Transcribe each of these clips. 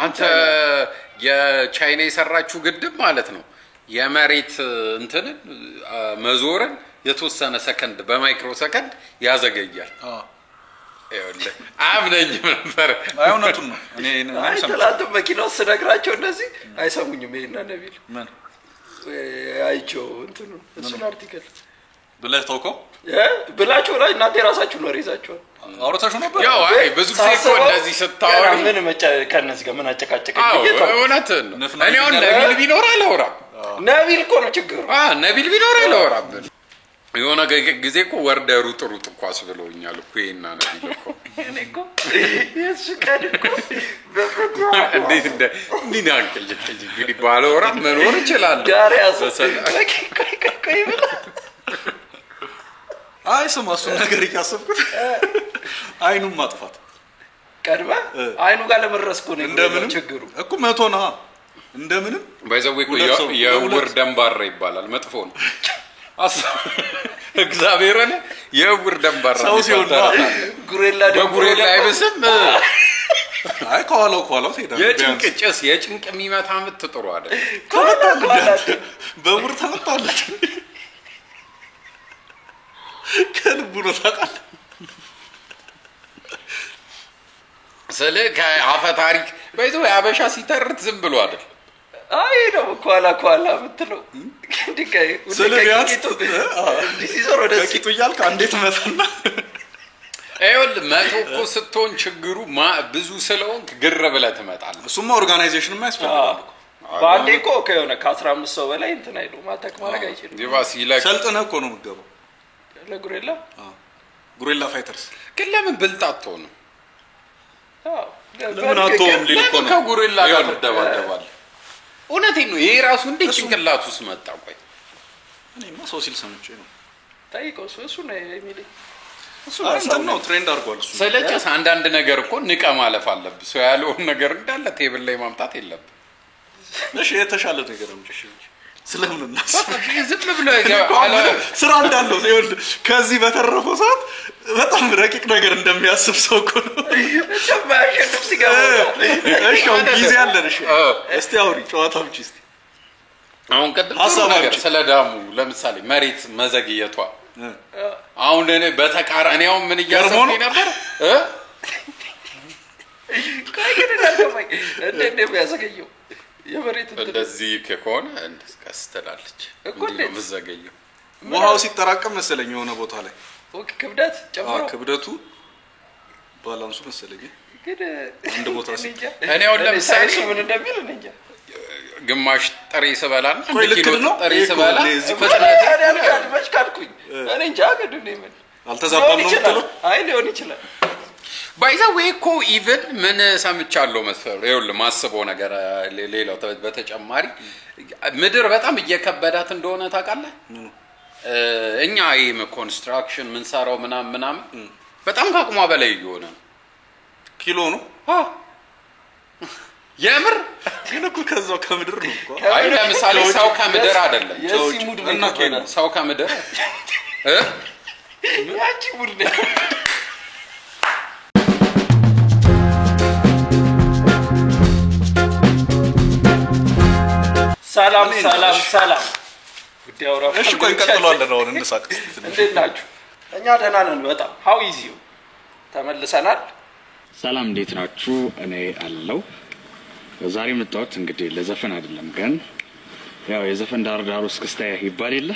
አንተ የቻይና የሰራችሁ ግድብ ማለት ነው የመሬት እንትን መዞርን የተወሰነ ሰከንድ በማይክሮ ሰከንድ ያዘገያል ይኸውልህ አምነኝም ነበር አይሆነቱን ነው እኔ አይተላንተ መኪናው ስነግራቸው እንደዚህ አይሰሙኝም ይሄና ነቢል ማን አይቸው እንትኑ እሱን አርቲክል ብለህ ተውከው ብላችሁ ላይ እናንተ ራሳችሁ ነው ሪዛችሁ አውርታችሁ ነበር ያው አይ ብዙ ጊዜ እኮ እንደዚህ ስታወራ ምን ከነዚህ ጋር ምን አጨቃጨቀኝ እውነት እኔ አሁን ነቢል ቢኖር አላወራም ነቢል እኮ ነው ችግሩ ነቢል ቢኖር አላወራም የሆነ ጊዜ እኮ ወርደ ሩጥ ኳስ ብለውኛል እኮ ይሄና ነቢል እኮ እኔ እኮ የሱ ቀድኩ እንዴት እንዴ አንከል እንግዲህ ባላወራም መኖር ይችላል ዳሪያስ ቆይ ብላ አይ ስማሱ ነገር ያሰብኩት አይኑን ማጥፋት ቀድማ አይኑ ጋር ለመረስኩ ነው እንደምንም ችግሩ እኮ መቶ ነው እንደምንም ባይዘው እኮ የውር ደንባራ ይባላል መጥፎ ነው እግዚአብሔርን የውር ደንባራ ሰው ሲሆን ጉሬላ አይበስም አይ ኳላው ሄዳ የጭንቅጭስ የጭንቅ የሚመታ ምት ጥሩ አይደል ተመታለች በውር ተመታለች ከልቡ ነው ታውቃለህ ስለ ከአፈ ታሪክ ባይዘው ያበሻ ሲተርት ዝም ብሎ አይደል አይ ነው ኳላ ምትለው እንዲከይ ስለቢያስ ዲሲዞር ወደ ቂጡ ይያልክ አንዴት መተና አይወል መቶ እኮ ስትሆን ችግሩ ብዙ ስለሆንክ ግር ብለህ ትመጣለህ እሱማ ኦርጋናይዜሽን ማያስፈልጋል ባንዴ እኮ ከሆነ ከ15 ሰው በላይ እንትን አይሉ ማተክ ማድረግ አይችልም ዲቫስ ይላክ ሰልጥነህ እኮ ነው የምትገባው ለጉሬላ ጉሬላ ፋይተርስ ግን ለምን ብልጣቶ ነው ለምን አትተውም ሊልኮ ነው ከጉሬላ ጋር ተደባደባለህ እውነቴን ነው ይሄ ራሱ እንደ ጭንቅላቱስ መጣ ቆይ እኔማ ሰው ሲል ሰምቼ ነው ታይቆስ እሱ ነው የሚለኝ እሱ ነው ትሬንድ አድርጓል እሱ ስለጨስ አንዳንድ ነገር እኮ ንቀ ማለፍ አለብህ ሰው ያለውን ነገር እንዳለ ቴብል ላይ ማምጣት የለብህ እሺ የተሻለ ነገር አምጪሽ ስለምን እናስብ ዝም ብሎ ይገባል ስራ እንዳለው ይወል ከዚህ በተረፈው ሰዓት በጣም ረቂቅ ነገር እንደሚያስብ ሰው እኮ ነው ተማሽንም ሲገባ እሺ ጊዜ አለን እሺ እስቲ አውሪ ጨዋታ ብቻ እስቲ አሁን ቀጥታ ነገር ስለዳሙ ለምሳሌ መሬት መዘግየቷ አሁን እኔ በተቃራኒው ምን እያሰብኩኝ ነበር ካይገደላልከኝ እንዴ ያዘገየው የመሬት እንደዚህ ከሆነ እንደስከስተላለች እንዴ መዘገየው ውሃው ሲጠራቀም መሰለኝ የሆነ ቦታ ላይ ኦኬ ክብደት ጨምሮ ክብደቱ ባላንሱ መሰለኝ ግን አንድ ቦታ እኔ አሁን ለምሳሌ ምን እንደሚል እንጃ ግማሽ ጥሬ ስበላና ኪሎ ጥሬ ስበላ መች ካልኩኝ እኔ እንጃ ገድኔ ምን አልተዛባም ነው የምትለው አይ ሊሆን ይችላል ባይዘው እኮ ኢቭን ምን ሰምቻለሁ መሰለህ ይኸውልህ ማስበው ነገር ሌላው በተጨማሪ ምድር በጣም እየከበዳት እንደሆነ ታውቃለህ እኛ ይሄም ኮንስትራክሽን ምን ሰራው ምናምን በጣም ካቅሟ በላይ እየሆነ ኪሎ ነው የምር ግን እኮ ከዛው ከምድር ነው እኮ አይ ለምሳሌ ሰው ከምድር አይደለም የሲሙድ ነው ሰው ከምድር ያቺ ሙድ ነው ሰላም ጉዳዩ እሺ ቆይ እንቀጥላለን አሁን እንሳቅ እንዴት ናችሁ እኛ ደህና ነን በጣም how is you ተመልሰናል ሰላም እንዴት ናችሁ እኔ አለው ዛሬ መጣሁት እንግዲህ ለዘፈን አይደለም ግን ያው የዘፈን ዳርዳሩ እስክስታ ይባል የለ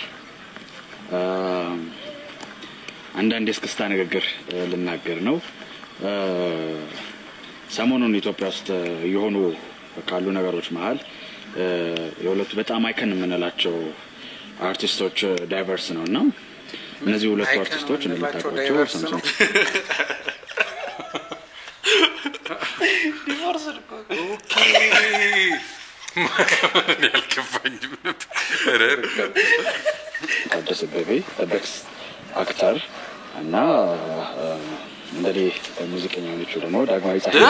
አንዳንድ እስክስታ ንግግር ልናገር ነው ሰሞኑን ኢትዮጵያ ውስጥ የሆኑ ካሉ ነገሮች መሃል የሁለቱ በጣም አይከን የምንላቸው አርቲስቶች ዳይቨርስ ነውና እነዚህ ሁለቱ አርቲስቶች እንደምታውቋቸው ሳምሶን ዲቮርስ ኦኬ ያልከፋኝም ነበር ታደሰ በቤ በክስ አክተር እና እንግዲህ ሙዚቀኛ ነች ደግሞ ዳግማዊ ፀሐይ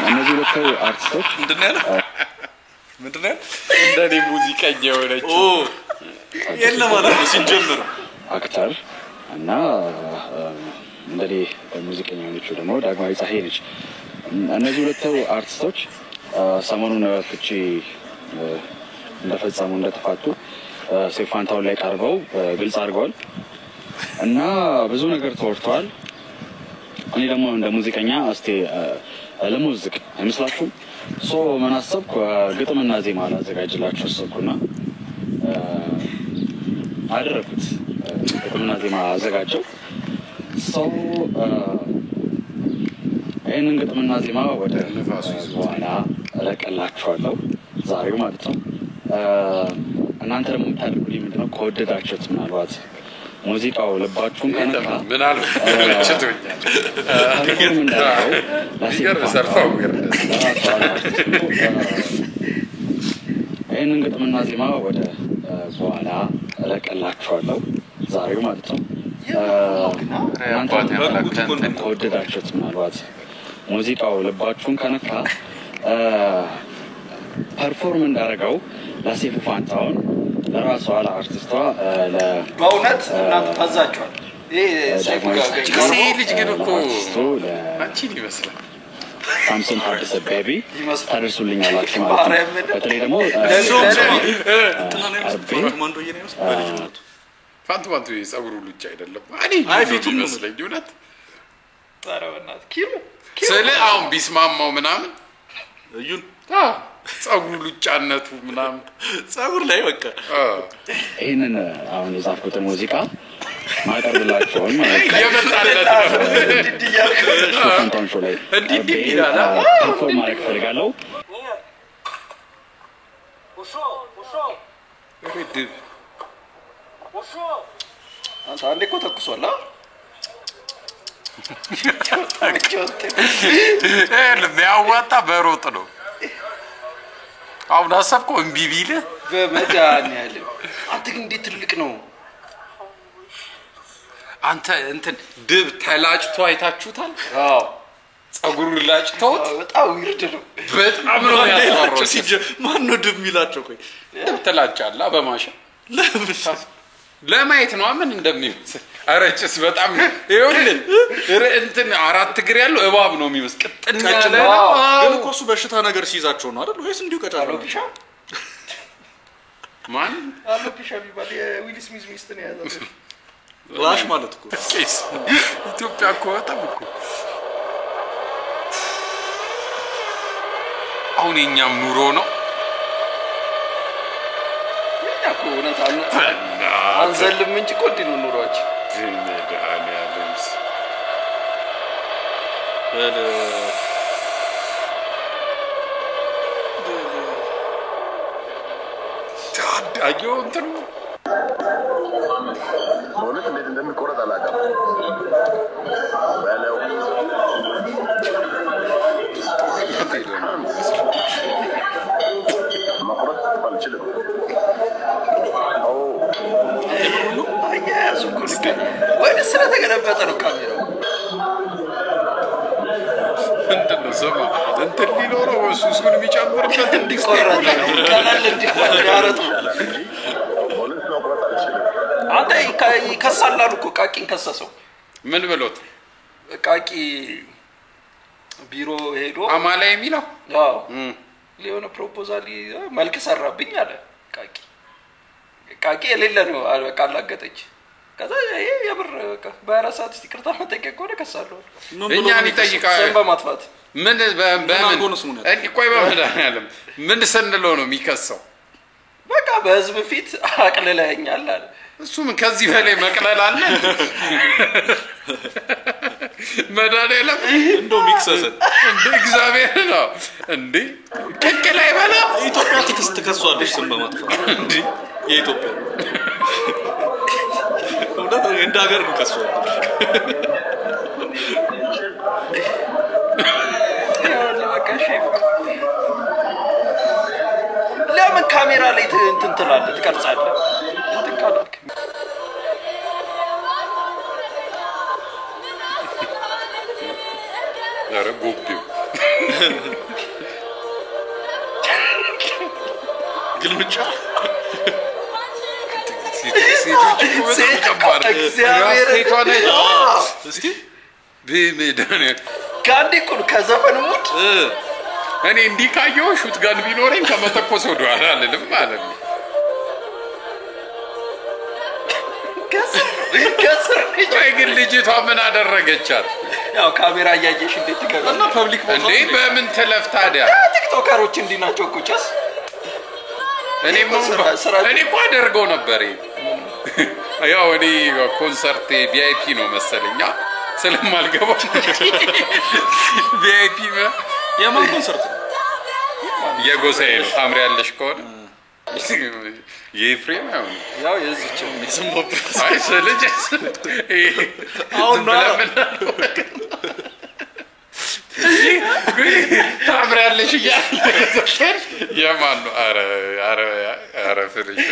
እነዚህ ሁለቱ አርቲስቶች ምንድነው እንደኔ ሙዚቀኛ ሆነች የለም ማለት ነው ሲጀምር አክተር እና እንግዲህ ሙዚቀኛ ነች ደግሞ ዳግማዊ ፀሐይ ነች እነዚህ ሁለቱ አርቲስቶች ሰሞኑን ፍቺ እንደፈጸሙ እንደተፋቱ ሴፍ ፋንታሁን ላይ ቀርበው ግልጽ አድርገዋል እና ብዙ ነገር ተወርቷል። እኔ ደግሞ እንደ ሙዚቀኛ እስቲ ለሙዚክ አይመስላችሁም? ምን አሰብኩ ግጥምና ዜማ ላዘጋጅላችሁ አሰብኩና አደረኩት። ግጥምና ዜማ አዘጋጀው። ይህንን ግጥምና ዜማ ወደ በኋላ እለቅላችኋለሁ ዛሬ ማለት ነው። እናንተ ደግሞ የምታደርጉልኝ ምንድነው ከወደዳችሁት ምናልባት ሙዚቃው ልባችሁን ከነካ ይህንን ግጥምና ዜማ ወደ በኋላ እለቅላችኋለሁ ዛሬ ማለት ነው። እናንተ ከወደዳችሁት ምናልባት ሙዚቃው ልባችሁን ከነካ ፐርፎርም እንዳደረገው ለሴፍ ፋንታሁን ለራሷ ለአርቲስቷ በእውነት እናንተ ታዛችኋል። ይሄ ልጅ ግን እኮ አንቺን ይመስላል። ሳምሶን ታደሰ ቤቢ ታደርሱልኛላችሁ ማለት ነው። በተለይ ደግሞ ፋንቱ የጸጉሩ ሉጫ አይደለም ፊቱ ይመስለኝ እውነት ስለ አሁን ቢስማማው ምናምን እዩን ጸጉሩ ሉጫነቱ ምናምን ጸጉር ላይ በቃ ይሄንን አሁን የጻፍኩትን ሙዚቃ ማቀርብላችኋል ማለት ነው። የመጣለት ፋንታሁን ሾው ላይ እንዲህ ይላል ፐርፎርም ማድረግ ፈልጋለሁ። አንተ እኮ ተኩሷል ለሚያዋጣ በሮጥ ነው። አሁን አሰብከው እምቢ ቢልህ በመድኃኒዓለም አንተ ግን እንዴት ትልቅ ነው። አንተ እንትን ድብ ተላጭቶ አይታችሁታል? አዎ ጸጉሩን ላጭተውት በጣም ይርድ ነው። በጣም ነው ያስፈራው። ማን ነው ድብ የሚላቸው? ቆይ ድብ ተላጫላ በማሻ ለማየት ነው ምን እንደሚመስል። አረጭስ በጣም ይኸውልህ እንትን አራት እግር ያለው እባብ ነው የሚመስል ቅጥን ያለ ግን እኮ እሱ በሽታ ነገር ሲይዛቸው ነው አይደል ወይስ እንዲሁ ቀጫለው? ማን አሎፒሻ ቢባል የዊል ስሚዝ ሚስት ነው ያዘው። ላሽ ማለት እኮ ኢትዮጵያ እኮ በጣም እኮ አሁን የኛም ኑሮ ነው ያኮ እውነት አንዘልም እንጂ እኮ እንዲህ ነው ኑሯችን። መድኃኒዓለምስ ታዳጊው እንትኑ በእውነት እንዴት እንደሚቆረጥ አላውቅም። በለው መቁረጥ አልችልም። አያያዙ እኮ ወደ ስለተገለበጠ ነው ካሜራው። እንትን ነው ስማ እንትን ሊኖረው እሱን የሚጨምርበት እንዲቆረጥ ቀላል እንዲያረጡ በእውነት መቁረጥ አልችልም። አንተ ይከሳል አሉ እኮ ቃቂን ከሰሰው። ምን ብሎት ቃቂ ቢሮ ሄዶ አማላ የሚለው አዎ ሊሆነ ፕሮፖዛል መልክ ሰራብኝ አለ። ቃቂ የሌለ ነው በቃ አላገጠች። ከዛ ይሄ የብር በቃ በአራሳት ይቅርታ መጠየቅ ከሆነ ከሳለው እኛን ይጠይቃል። ሰንባ ማጥፋት ምን በምን ቆይ በመድኃኒዓለም ምን ስንለው ነው የሚከሰው? በቃ በህዝብ ፊት አቅልለኛል አለ። እሱም ከዚህ በላይ መቅለል አለ? መድኃኒዓለም እንደው ሚክሰሰን እንደ እግዚአብሔር ነው እንዴ ቅቅል አይበላ ኢትዮጵያ ትከሷለች ስም በማጥፋት እንዴ የኢትዮጵያ ወደ እንደ ሀገር እንከሷለን። ለምን ካሜራ ላይ እንትን ትላለህ ትቀርጻለህ? እንትን ካልክ ኧረ ጎቤው ግልምጫ ሴቶች በጣም ከባድ እግዚአብሔር ሴቷ ነች። እስቲ በመድኃኒዓለም ጋንዴ እኮ ነው ከዘፈን ሙድ እኔ እንዲህ ካየሁ ሹት ጋን ቢኖረኝ ከመተኮስ ወደኋላ አልልም ማለት ነው። ከስር ግን ልጅቷ ምን አደረገቻት? ያው ካሜራ እያየሽ እንዴት ትገባ እና ፐብሊክ ቦታ እንዴ በምን ትለፍ ታዲያ? ቲክቶከሮች እንዲህ ናቸው እኮ ጨስ እኔ እኮ አደርገው ነበር። ያው እኔ ኮንሰርት ቪአይፒ ነው መሰለኛ ስለማልገባው ቪአይፒ የማን ኮንሰርት የጎሳዬ ነው። ታምሪያለሽ ከሆነ የፍሬም ያው የዚህቸው ይስምቦት አይ ስለጅ አሁን ታምሪያለሽ እያለ የማን ነው? ኧረ ፍሬሽ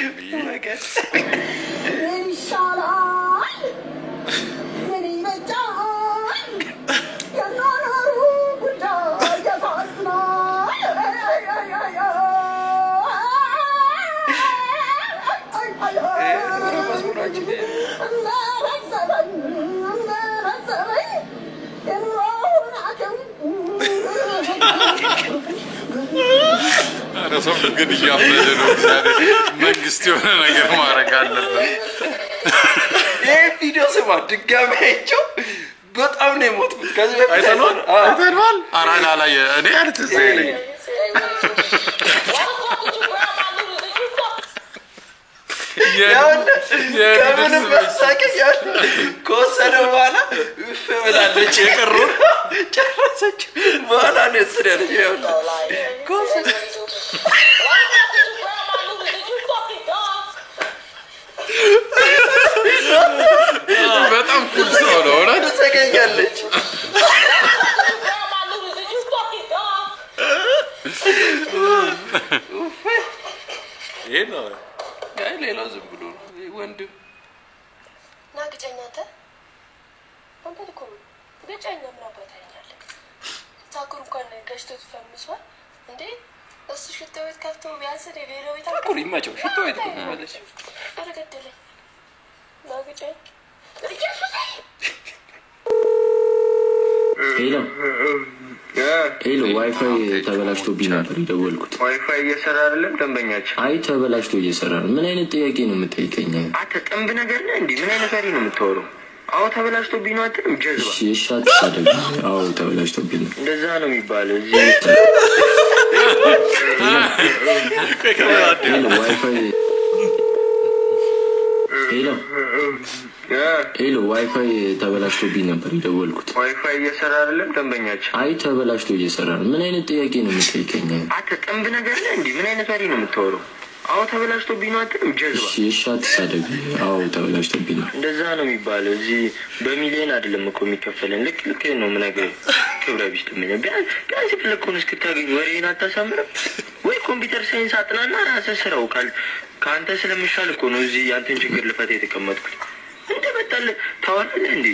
ሰው ግን እያበደ ነው። መንግስት የሆነ ነገር ማድረግ አለበት። ይሄ ቪዲዮ ስማ ድጋሚ አይቼው በጣም ነው የሞትኩት። ከዚህ በፊት አይተነዋል። አራና ላይ እኔ አልተዘለኝ ከምንም በሳቀኝ ከወሰደ በኋላ እፍ ብላለች። የቀሩን ጨረሰች በኋላ ነው የወሰደ ያለች በጣም ኩል ሰው ነው። እውነት ትሰገኛለች። ይሄ ነው ሌላው ዝም ብሎ ወንድም ና ግጨኛ አንተ እኮ ግጨኛ ምን አባታኛለህ? ታኩር እንኳን ገሽቶ ተፈምሷል እንዴ? እሱ ሽቶ ቤት ከፍቶ ቢያንስ ሌላ ቤት ታኩር ይማቸው ሽቶ ቤት ማለት አረገደለኝ ና ግጨኝ ሄሎ ዋይፋይ ተበላሽቶብኝ ነበር የደወልኩት። ዋይፋይ እየሰራ አይደለም ደንበኛችን? አይ ተበላሽቶ እየሰራ ነው። ምን አይነት ጥያቄ ነው የምጠይቀኝ? አንተ ጥንብ ነገር ነህ እንዴ? ምን አይነት ወሬ ነው የምታወራው? አዎ ተበላሽቶብኝ ነው አትልም? ጀዝባ እሺ አትሳደብ። አዎ ተበላሽቶብኝ ነው። እንደዛ ነው የሚባለው እዚህ። ሄሎ ዋይፋይ ሄሎ ዋይፋይ ተበላሽቶብኝ ነበር የደወልኩት። ዋይፋይ እየሰራ አይደለም ደንበኛችን? አይ ተበላሽቶ እየሰራ ነው። ምን አይነት ጥያቄ ነው የምጠይቀኝ? አንተ ጥንብ ነገር ነህ እንዴ? ምን አይነት ወሬ ነው የምታወራው? አዎ ተበላሽቶብኝ ነው አትልም? ጀዝባ እሺ አትሳደብ። አዎ ተበላሽቶብኝ ነው። እንደዛ ነው የሚባለው እዚህ። በሚሊዮን አይደለም እኮ የሚከፈለን። ልክ ነው የምነግርህ። ክብረ ቢስ ደንበኛ ቢያንስ የፈለግከውን እስክታገኝ ወሬን አታሳምርም ወይ? ኮምፒውተር ሳይንስ አጥናና ራስህ ስራው ከአንተ ስለምሻል እኮ ነው እዚህ ያንተን ችግር ልፈታ የተቀመጥኩት። እንደመጣልህ ታወራለህ እንዴ?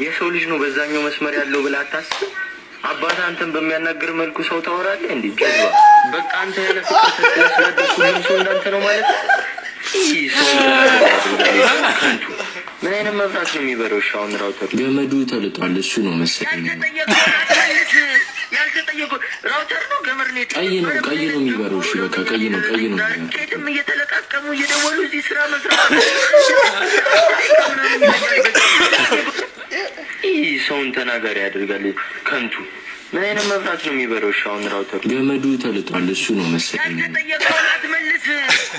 የሰው ልጅ ነው በዛኛው መስመር ያለው ብለህ አታስብ። አባታ አንተን በሚያናግር መልኩ ሰው ታወራለህ እንዴ? ጀዝባ በቃ አንተ ያለ ፍቅር ስለስላደኩ ምን ሰው እንዳንተ ነው ማለት ነው? ከንቱ ምን አይነት መብራት ነው የሚበረው? አሁን ራውተር ገመዱ ተልጧል። እሱ ነው መሰለኝ። ያልተጠየቁ ራውተር ነው ገመድ ነው። ቀይ ነው የሚበረው። እሺ በቃ ቀይ ነው ኬትም እየተለቃቀሙ እየደወሉ እዚህ ስራ መስራት ሰውን ተናጋሪ ያደርጋል። ከንቱ ምን አይነት መብራት ነው የሚበረው? አሁን ራውተር ገመዱ ተልጧል። እሱ ነው መሰለኝ።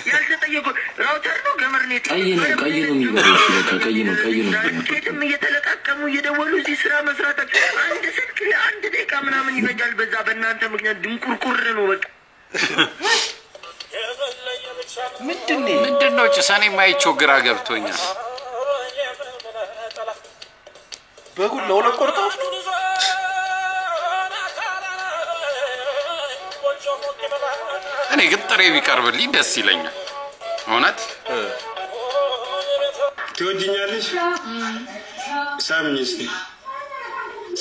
ያልተጠየቁ ራውተር ነው ገመድ ነው። ቀይ ነው የሚበረው። እሺ በቃ ቀይ ነው ኬትም እየተለቃቀሙ እየደወሉ እዚህ ስራ መስራት አንድ ስልክ ለአንድ ደቂቃ ምናምን ይፈጃል። በዛ በእናንተ ምክንያት ድንቁርቁር ነው በቃ። ምንድነው ጭሳኔ የማይቸው ግራ ገብቶኛል። በጉል ለሁለት ቆርጠው እኔ ግን ጥሬ ቢቀርብልኝ ደስ ይለኛል። እውነት ትወጂኛለሽ? ሳምኝ እስቲ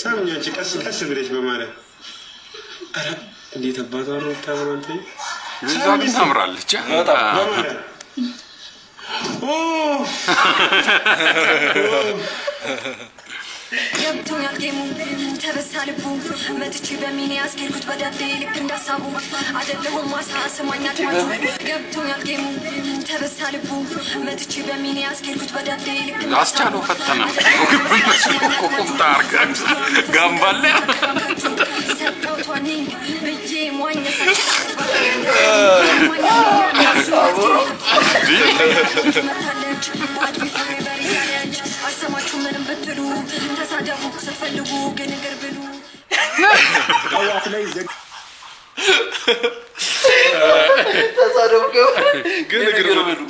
ሳምኝ። አንቺ ቀስ ብለሽ በማለት ኧረ እንዴት አባቷ ነው የምታምረው አንተ። እዛ ግን ታምራለች በማለት ገብቶኛል ጌሙ ተበሳልቡ መጥቼ በሚኔ ያስኬድኩት በዳዴ ልክ እንዳሳቡ አይደለሁም ማሳ ሰማኛ አጥማጁ ገብቶኛል ጌሙ ተበሳልቡ መጥቼ በሚኔ ያስኬድኩት በዳዴ ልክ አስቻለው ፈተና ኮምታር ጋምባለ ሰጥቶኝ በጄ ሞኝ አሰማችሁ ምንም ብትሉ ተሳደቡ ስትፈልጉ ግን ነገር ብሉ አዋት ላይ ተሳደቡ ግን ነገር ብሉ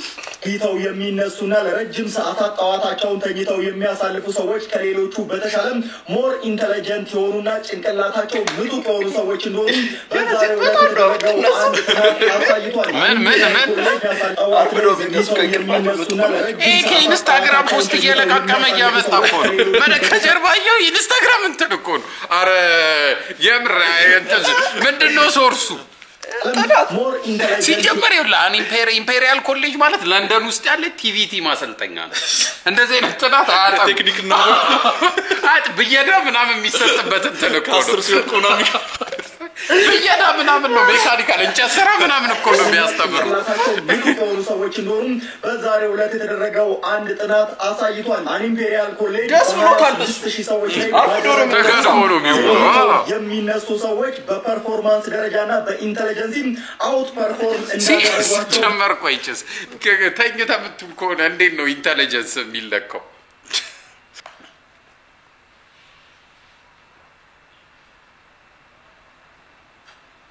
ሂተው የሚነሱና ለረጅም ሰዓታት ጠዋታቸውን ተኝተው የሚያሳልፉ ሰዎች ከሌሎቹ በተሻለም ሞር ኢንተለጀንት የሆኑና ጭንቅላታቸው ምጡቅ የሆኑ ሰዎች እንደሆኑ በዛሬው ዕለት የተደረገው አንድ ጥናት አሳይቷል። ኢንስታግራም ፖስት እየለቃቀመ እያመጣ እኮ ነው። ከጀርባየው ኢንስታግራም እንትን እኮ ነው። አረ የምር ምንድነው ሶርሱ? ሲጀመር ይኸውልህ ኢምፔሪያል ኮሌጅ ማለት ለንደን ውስጥ ያለ ቲቪቲ ማሰልጠኛ ነው። እንደዚህ አይነት ጥናት ቴክኒክና ብየዳ ምናምን የሚሰጥበት እንትን እኮ ነው። 10 ሲወድቁ ነው ብየዳ ምናምን ነው ሜካኒካል እንጨት ስራ ምናምን እኮ ነው የሚያስተምረው። የሆኑ ሰዎች እንደሆኑ በዛሬው ዕለት የተደረገው አንድ ጥናት አሳይቷል። ኢምፔሪያል ኮሌጅ ደስ ብሎታል። 6000 ሰዎች ላይ ተገድሞ ነው የሚውለው። የሚነሱ ሰዎች በፐርፎርማንስ ደረጃና በኢንተለጀንስ አውት ፐርፎርም እንዳደረጓቸው ጀመር ቆይጭስ ተኝተህ የምትውል ከሆነ እንዴት ነው ኢንተለጀንስ የሚለካው?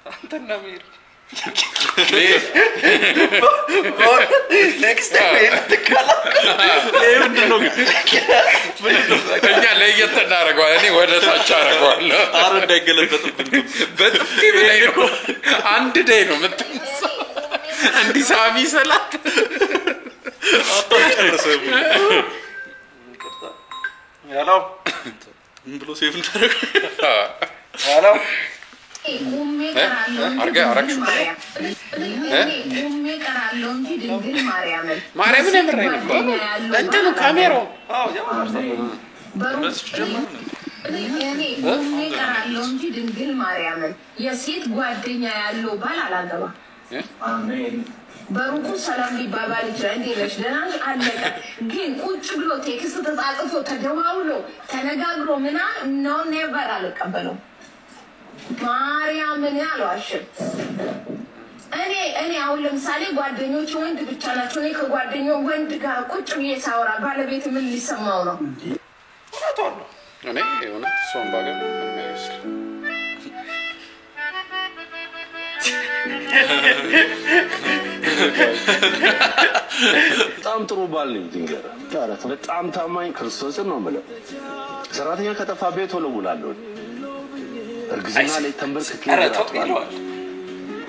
አንተና ሜሪ ኔክስት ታይም ተካላ ምንድነው ግን እኛ ለየት እናደርገዋለን። እኔ ወደ ታች አደርገዋለሁ። አረ እንዳይገለበጥብን በጥፊ ላይ ነው አንድ ዴይ ነው የምትነሳው። እንዲህ ሳሚ ሰላት አጣጨረሰው ያሎ ምን ብሎ ሴፍ እንዳደረገ ያሎ አረግሽ ማርያምን የምሬን እኮ እንትኑ ካሜራው ድንግል ማርያምን የሴት ጓደኛ ያለው ባል አላገባ በሩቁ ሰላም ሊባባል ይችላል። እንዴ ነሽ ደህና ነሽ አለቀ። ግን ቁጭ ብሎ ቴክስት ተጻጽፎ ተደዋውሎ ተነጋግሮ ምናምን ነው ኔቨር አልቀበለው ማርያምን ያሏሽም እኔ አሁን ለምሳሌ ጓደኞች ወንድ ብቻ ናቸው። እኔ ከጓደኛው ወንድ ጋር ቁጭ ብዬ ሳወራ ባለቤት ምን ሊሰማው ነው? እኔ የሆነ ሶም ባገም የማይመስል በጣም ጥሩ ባል ነኝ ድንገር በጣም ታማኝ ክርስቶስን ነው የምለው። ሰራተኛ ከጠፋ ቤት ወለውላለሁ። እርግዝና ላይ ተንበርክኬ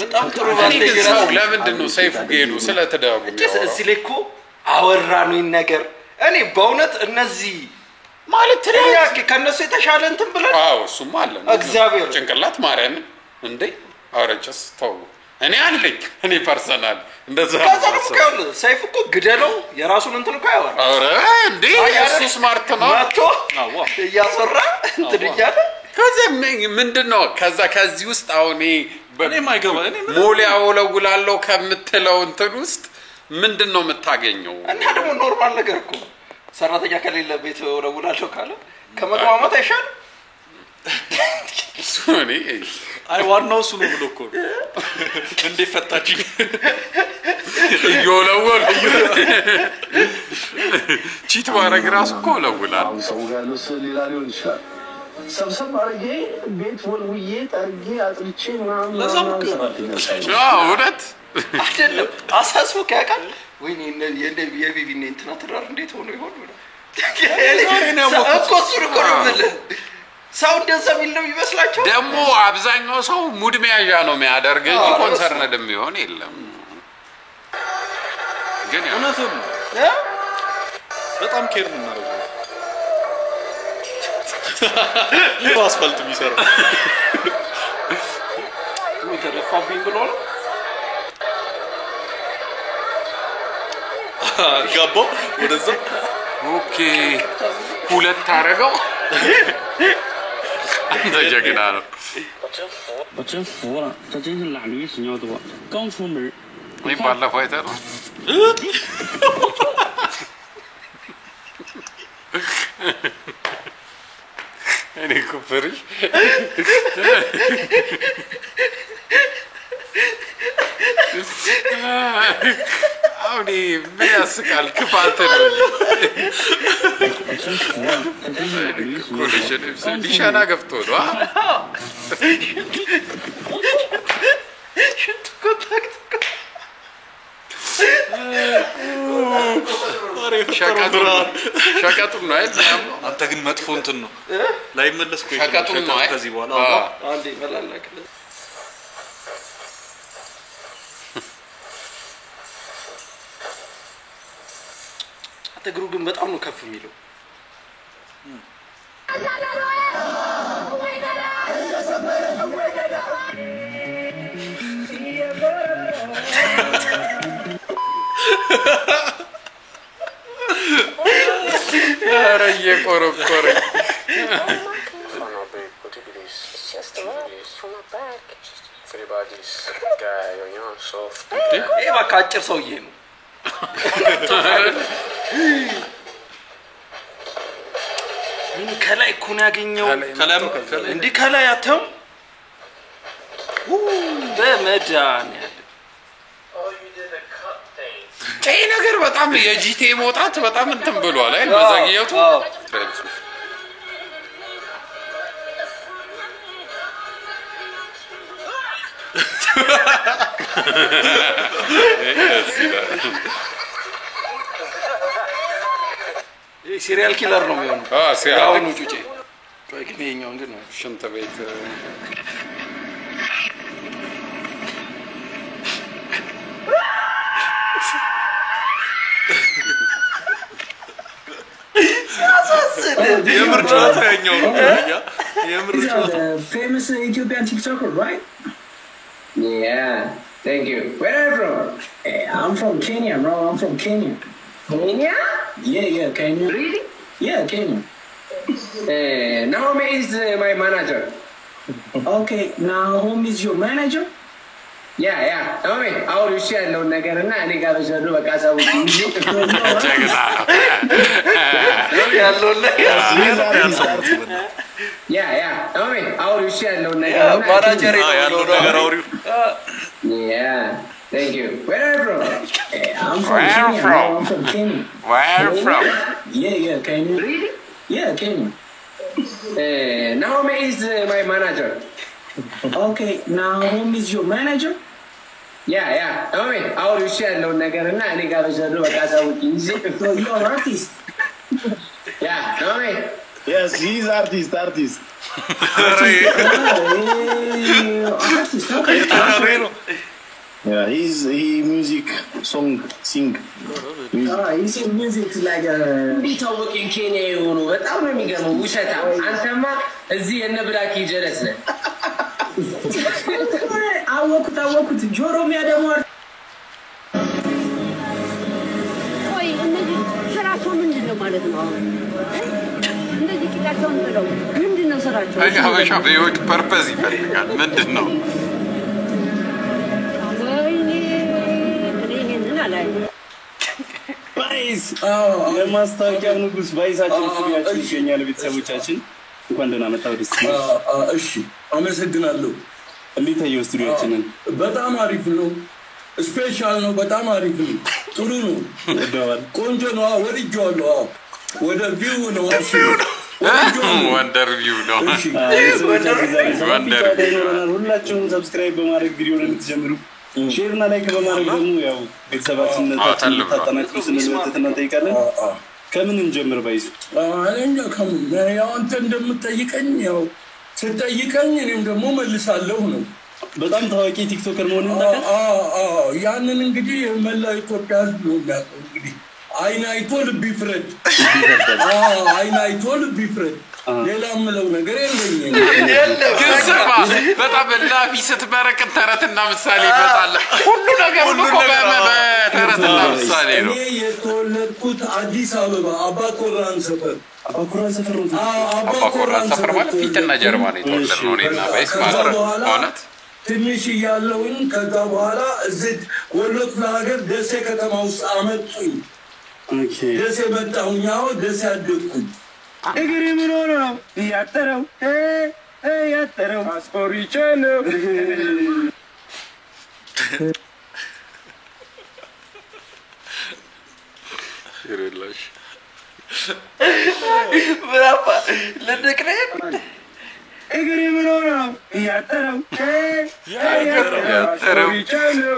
በጣም ጥሩ ባል ነኝ። ለምንድን ነው ሰይፉ ጌዱ ስለተዳጉ እዚህ ላይ እኮ አወራነው ነገር እኔ በእውነት እነዚህ ማለት ትሪያ ከነሱ የተሻለ እንትን ብለን አዎ እሱማ አለ እግዚአብሔር ጭንቅላት ማርያም እንዴ አረጨስ ተው እኔ አለኝ እኔ ፐርሰናል እንደዛ ከዛም ሰይፉ እኮ ግደለው የራሱን እንትን እኮ ያወራ አረ እንዴ እሱ ስማርት ነው ማቶ እያሰራ ትድያለ ከዛ ምንድነው ከዚህ ውስጥ አሁን እኔ ማይገባ እኔ ሞሊያ ወለውላለው ከምትለው እንትን ውስጥ ምንድነው የምታገኘው? እና ደግሞ ኖርማል ነገር እኮ ሰራተኛ ከሌለ ቤት ወለውላለው ካለ ከመግባማት አይሻል? ሶኒ አይ ዋናው እሱ ነው ብሎ እኮ እንዴ ፈታች ይወለወል ቺት ማረግ ራሱ እኮ ወለውላል። ሰው ጋር ነው ሌላ ሊሆን ይችላል። ሰብሰብ አድርጌ ቤት ወልውዬ ጠርጌ አጥርቼ ምናምን እውነት አይደለም አሳስቦ ያውቃል። ወይኔ የቤቢና እንትና ትዳር እንዴት ሆኖ ይሆን ብሎ እኮ እሱን እኮ ነው የምልህ። ሰው እንደዛ የሚል ነው የሚመስላቸው። ደግሞ አብዛኛው ሰው ሙድ መያዣ ነው የሚያደርግ እንጂ ኮንሰርንድ የሚሆን የለም። ግን እውነትም በጣም ኬር ነው ማለት ነው። አስፋልት የሚሰራው ተደፋብኝ ብሎ ነው ገባው ወደዛ ኦኬ ሁለት አረጋው አንተ ጀግና ነው።我真服了，这真是懒驴屎尿多。刚出门，你ባለፈው አይተህ ነው እኔ እኮ ፍሪሽ አሁን ምን ያስቃል? ክፋት ነው። ሊሻና ገብቶ ነው ሸቀጡን ነው አይደል? አንተ ግን መጥፎ እንትን ነው ላይመለስ ቆይ ሸቀጡን ነው አይደል? ከዚህ በኋላ አንዴ መላላክ እግሩ ግን በጣም ነው ከፍ የሚለው ኧረ እየቆረቆረ ይሄ በቃ አጭር ሰውዬ ነው ምን ከላይ እኮ ነው ያገኘው እንዴ ከላይ አተም በመዳን ያለ ይሄ ነገር በጣም የጂቴ መውጣት በጣም እንትን ብሏል አይደል? መዘግየቱ ሲሪያል ኪለር ነው የሚሆነው። ሲሪያል ነው ጩጬ ቆይ ግን ይሄኛው እንዴት ነው? ሽንት ቤት የምር ጨዋታ ያኛው ነው የምር ጨዋታ famous Ethiopian TikToker, right? Yeah, thank you. Where are you from? I'm from Kenya, bro. I'm from Kenya. Kenya? Yeah, Kenya. Really? Yeah, Kenya. Naomi is my manager. Okay, Naomi is your manager? Yeah. Naomi, how do you share no nagarana? Ani ga bashadu bakasa wuti. Yeah. Naomi, how do you share no nagarana? Manager Yeah. Thank you. Where are you from? I'm from Kenya. I'm from Kenya. Where are you from? Yeah, Kenya. Really? Yeah, Kenya. Naomi is my manager. Okay, Naomi is your manager? Yeah. Naomi, how do you share no nagarana? Ani ga bashadu bakasa wuti. So you're an artist? Yeah, Naomi. Yes, he's artist. Artist, okay. Yeah, he music song sing. He sing music like ቢታወቅን ኬንያ የሆኑ በጣም ነው የሚገርመው ውሸታ አንተማ እዚህ የነብላኪ ጀለስ ነህ አወኩት ጆሮሚያ ደግሞ ቆይ እነዚህ ስራቸው ምንድነው ማለት ነው እነዚህ ቂጣቸውን ብለው ምንድነው ስራቸው ሀበሻ በህይወት ፐርፐዝ ይፈልጋል ምንድነው ባይስ የማስታወቂያ ንጉስ ባይሳችን ስቱዲዮአችን ይገኛል ቤተሰቦቻችን እንኳን ደህና መጣ ወደ ስቱዲዮ እሺ አመሰግናለሁ እንዴት አየው ስቱዲዮአችንን በጣም አሪፍ ነው ስፔሻል ነው በጣም አሪፍ ነው ጥሩ ነው ቆንጆ ነው ወድጄዋለሁ ወደ ቪው ነው እሺ ወንደር ቪው ነው ወንደር ሁላችሁም ሰብስክራይብ በማድረግ ቪዲዮውን እንድትጀምሩ ሼር እና ላይክ በማድረግ ደግሞ ያው ቤተሰባችንን ታጠናክሩ ስንልበት እንጠይቃለን ከምን እንጀምር ባይስ እኔ ከምን ያው አንተ እንደምትጠይቀኝ ያው ስትጠይቀኝ እኔም ደግሞ መልሳለሁ ነው በጣም ታዋቂ ቲክቶከር መሆን ያንን እንግዲህ መላ ኢትዮጵያ ነው እንግዲህ አይን አይቶ ልብ ይፍረድ አይን አይቶ ልብ ይፍረድ ሌላ ምለው ነገር የለኝም ግን ስማ በጣም ላፊ ስትመረቅ ተረትና ምሳሌ ይመጣል ሁሉ ነገር ሁሉ በተረትና ምሳሌ ነው እኔ የተወለድኩት አዲስ አበባ አባኮራን ሰፈር አባኮራን ሰፈር ማለት ፊትና ጀርባ ነው የተወለድነው እኔና ባይስ ማለት ነው ማለት ትንሽ ያለውን ከዛ በኋላ እዚህ ወሎ ክፍለ ሀገር ደሴ ከተማ ውስጥ አመጡኝ ደሴ መጣሁኝ ደሴ አደግኩኝ እግሬ ምን ሆነ ነው ያጠረው ያጠረው አስቆሪቼ ነው ይረላሽ ብራባ ለደቅረህ እግሬ ምን ሆነ ነው ያጠረው አስቆሪቼ ነው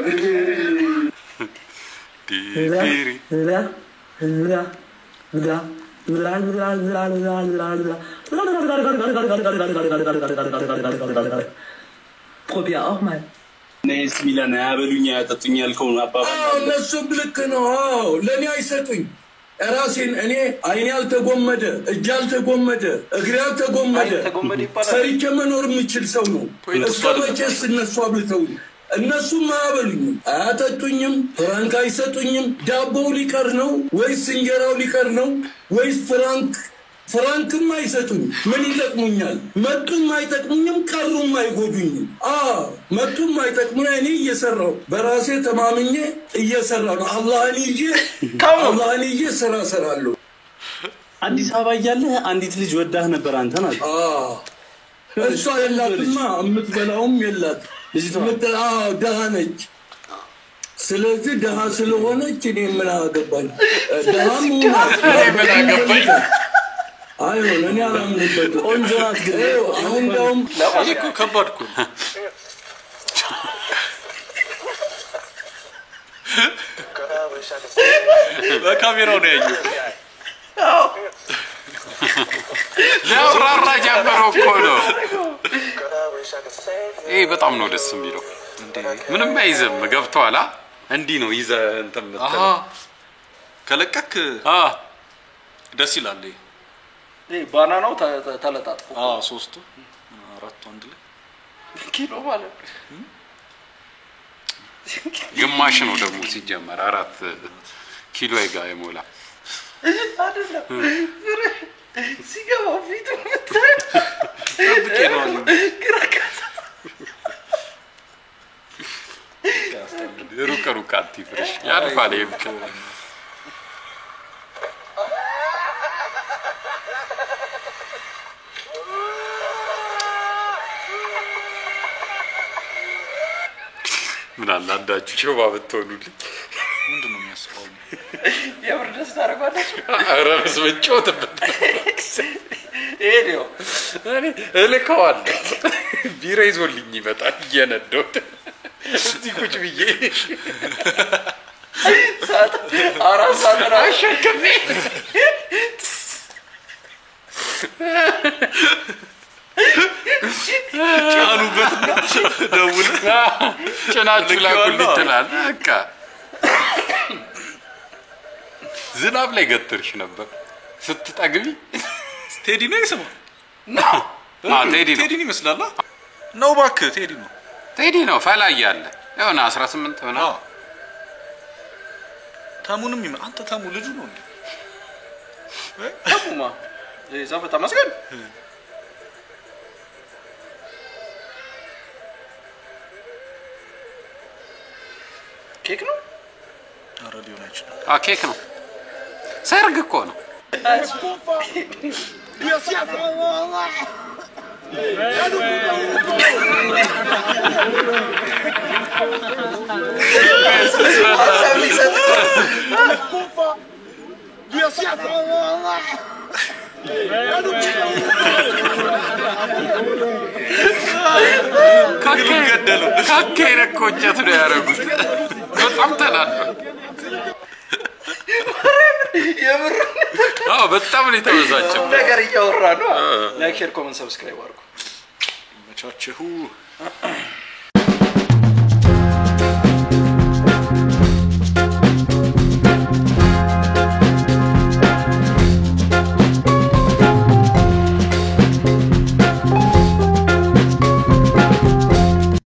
ዲሪ Probier auch mal. ነይስ ሚላና ያበሉኛ ያጠጡኛል ከሆነ አባባ እነሱም ልክ ነው ለኔ አይሰጡኝ ራሴን እኔ አይኔ አልተጎመደ እጅ አልተጎመደ እግሬ አልተጎመደ ሰርቼ መኖር የምችል ሰው ነው እስከ መቼስ እነሱ አብልተውኝ እነሱም አያበሉኝም አያጠጡኝም ፍራንክ አይሰጡኝም ዳቦው ሊቀር ነው ወይስ እንጀራው ሊቀር ነው ወይስ ፍራንክም አይሰጡኝ ምን ይጠቅሙኛል መጡም አይጠቅሙኝም ቀሩም አይጎዱኝም መጡም አይጠቅሙኝ እኔ እየሰራው በራሴ ተማምኜ እየሰራው አላህን ይዤ ስራ ሰራለሁ አዲስ አበባ እያለ አንዲት ልጅ ወዳህ ነበር አንተ ናት እሷ የላትማ የምትበላውም የላት ደሃ ነች ስለዚህ ደሃ ስለሆነች እኔ ምን አገባኝ ደሃም ምን አገባኝ አይሆን እኔ አላምንበት ቆንጆ ናት ግን አሁን ደውም እኮ ከባድ እኮ በካሜራው ነው ያየው ለራራ ጀምሮ እኮ ነው በጣም ነው ደስ የሚለው ምንም አይዝም ገብቷላ እንዲህ ነው ይዘ እንትን መጥተህ ከለቀክ ደስ ይላል ባናናው ተለጣጥፎ ሶስቱ አራቱ አንድ ላይ ኪሎ ማለት ግማሽ ነው ደግሞ ሲጀመር 4 ኪሎ አይጋ ይሞላ አይደለም ሲገባው ፊቱ ሩቅ አትፍርሽ ያልፋል ይብቅ ምን አለ አንዳችሁ ሾባ ብትሆኑልኝ ምንድነው የሚያስፈው የምር ደስ ታረጋላችሁ ኧረ በስመጮትበት ኤዲዮ እልከዋለሁ ቢራ ይዞልኝ ይመጣል እየነደው እዚህ ቁጭ ብዬ አራት ሰዓት አሸክሜ ጫኑበትና ደውል ጭናችሁ ላኩልኝ ትላል በቃ ዝናብ ላይ ገትርሽ ነበር ስትጠግቢ ቴዲ ነው ይስማ ቴዲ ይመስላል ነው እባክህ ቴዲ ነው ፈላይ ያለ የሆነ 18 ሆነ ታሙንም አንተ ታሙ ልጁ ነው እንዴ ታሙማ ዘፈታ መስገን ኬክ ነው ራዲዮ ናቸው ኬክ ነው ሰርግ እኮ ነው ካኬን እኮ እንጨት ነው ያደረጉት በጣም ተናዶ የምር በጣም ነው የተበዛጨው ነገር እያወራ ነው ላይክ ሼር ኮሜንት ሰብስክራይብ አድርጉ መቻችሁ